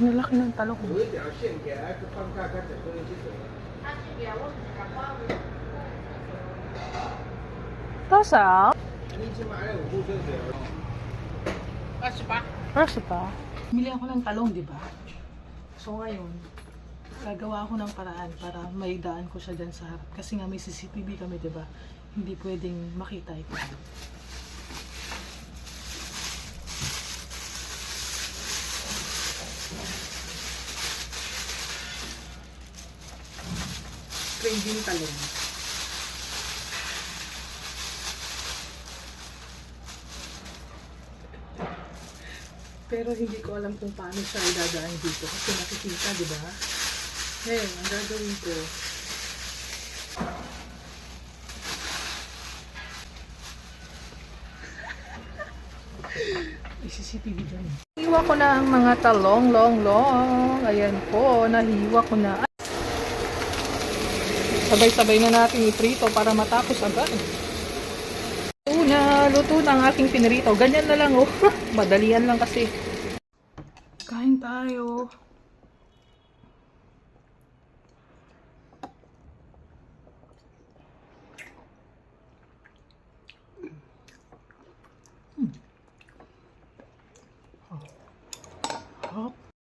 Nalaki ng talong. 有一条线给它放大，它整个人就走了。 Tosa? 你起码要5步就走了。28。First pa. Bili ako ng talong, di ba? So ngayon, gagawa ako ng paraan para may daan ko siya dyan sa harap. Kasi nga may CCTV kami, di ba? Hindi pwedeng makita ito. Trading talong. Pero hindi ko alam kung paano siya idadaan dito kasi nakikita, di ba? Ngayon, ang gagawin ko, CCTV dyan. Hiwa ko na ang mga talong, long. Ayan po, nahiwa ko na. Sabay-sabay na natin iprito para matapos agad. Luto na ang aking pinirito. Ganyan na lang, oh. Madalian lang kasi. Kain tayo.